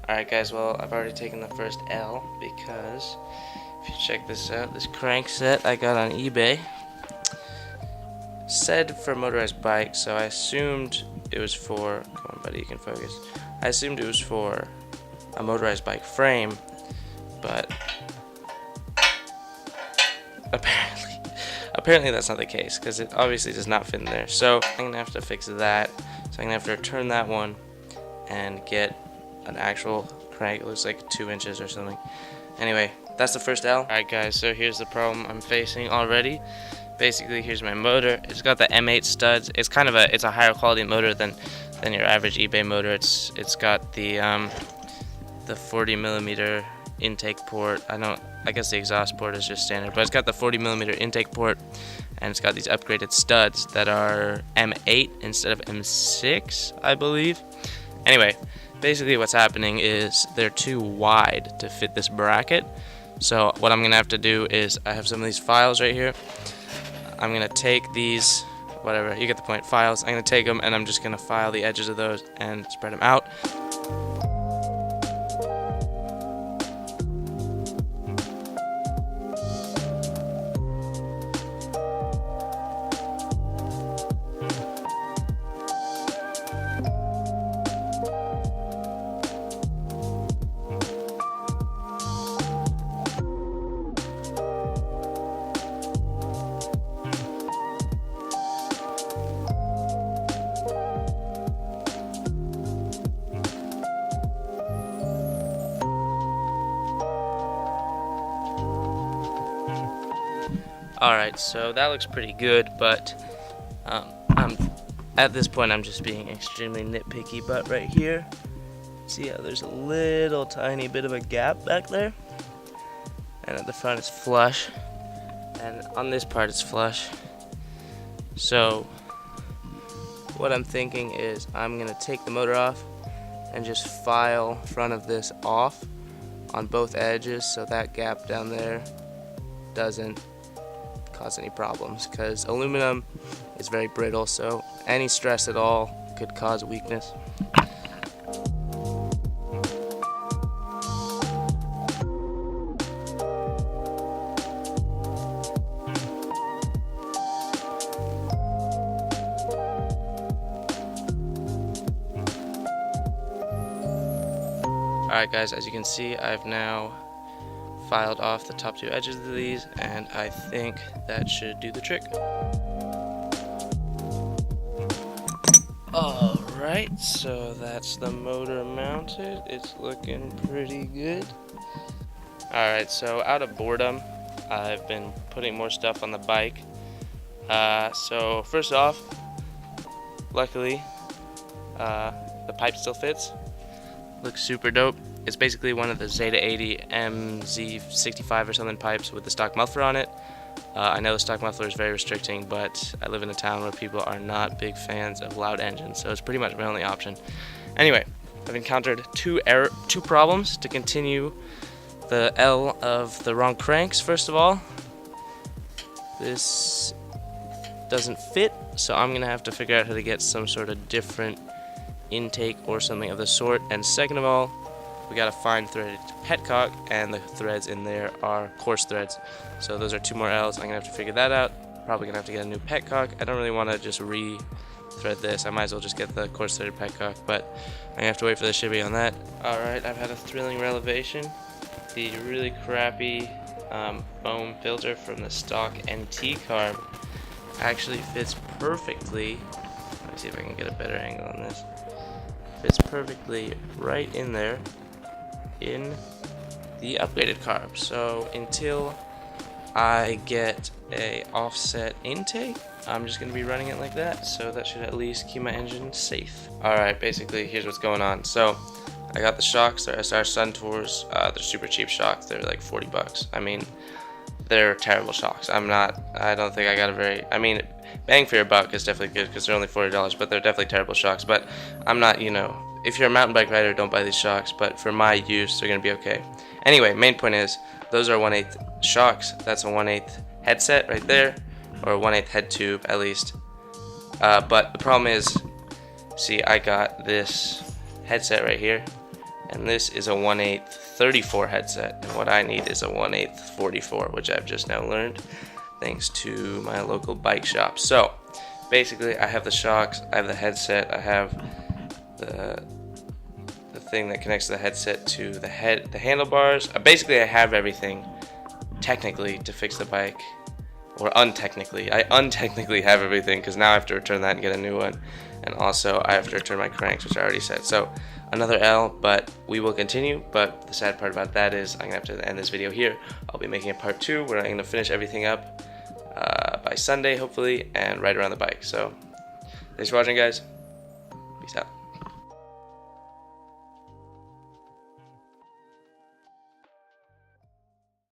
Alright guys, well I've already taken the first L because if you check this out, this crank set I got on eBay said for motorized bike, so I assumed it was for, come on buddy, you can focus. I assumed it was for a motorized bike frame, but apparently that's not the case because it obviously does not fit in there. So I'm gonna have to fix that. So I'm gonna have to return that one and get an actual crank. It looks like 2 inches or something. Anyway, that's the first L. Alright guys, so here's the problem I'm facing already. Basically, here's my motor. It's got the M8 studs. It's kind of a higher quality motor than your average eBay motor. It's got the 40mm intake port. I guess the exhaust port is just standard, but it's got the 40mm intake port, and it's got these upgraded studs that are M8 instead of M6, I believe. Anyway, basically what's happening is they're too wide to fit this bracket. So what I'm gonna have to do is, I have some of these files right here. I'm gonna take these, whatever, you get the point, files. I'm gonna take them and I'm just gonna file the edges of those and spread them out. Alright, so that looks pretty good, but at this point I'm just being extremely nitpicky. But right here, see how there's a little tiny bit of a gap back there, and at the front it's flush, and on this part it's flush. So what I'm thinking is I'm gonna take the motor off and just file front of this off on both edges so that gap down there doesn't cause any problems, because aluminum is very brittle, so any stress at all could cause weakness. Alright guys, as you can see, I've now filed off the top 2 edges of these, and I think that should do the trick. Alright, so that's the motor mounted. It's looking pretty good. Alright, so out of boredom, I've been putting more stuff on the bike. So first off, luckily, the pipe still fits. Looks super dope. It's basically one of the Zeta 80 MZ65 or something pipes with the stock muffler on it. I know the stock muffler is very restricting, but I live in a town where people are not big fans of loud engines, so it's pretty much my only option. Anyway, I've encountered two problems to continue the L of the wrong cranks. First of all, this doesn't fit, so I'm gonna have to figure out how to get some sort of different intake or something of the sort. And second of all, we got a fine threaded petcock, and the threads in there are coarse threads. So those are 2 more L's. I'm gonna have to figure that out. Probably gonna have to get a new petcock. I don't really want to just re-thread this. I might as well just get the coarse threaded petcock, but I'm gonna have to wait for the shipping on that. Alright, I've had a thrilling revelation. The really crappy foam filter from the stock NT carb actually fits perfectly. Let me see if I can get a better angle on this. Fits perfectly right in there in the upgraded carb. So until I get a offset intake, I'm just gonna be running it like that, so that should at least keep my engine safe. Alright, basically here's what's going on. So I got the shocks, they're SR Suntours. They're super cheap shocks. They're like 40 bucks. I mean, they're terrible shocks. I don't think I got a very, bang for your buck is definitely good because they're only $40, but they're definitely terrible shocks. But I'm not, if you're a mountain bike rider, don't buy these shocks, but for my use, they're gonna be okay. Anyway, main point is, those are 1/8 shocks. That's a 1/8 headset right there, or a 1/8 head tube at least. But the problem is, see, I got this headset right here, and this is a 1/8 34 headset, and what I need is a 1/8 44, which I've just now learned thanks to my local bike shop. So basically I have the shocks, I have the headset, I have the thing that connects the headset to the handlebars. Basically I have everything technically to fix the bike, or untechnically. I untechnically have everything because now I have to return that and get a new one, and also I have to return my cranks, which I already said. So another L, but we will continue. But the sad part about that is I'm gonna have to end this video here. I'll be making a part 2 where I'm gonna finish everything up by Sunday hopefully and ride around the bike. So thanks for watching, guys. Peace out.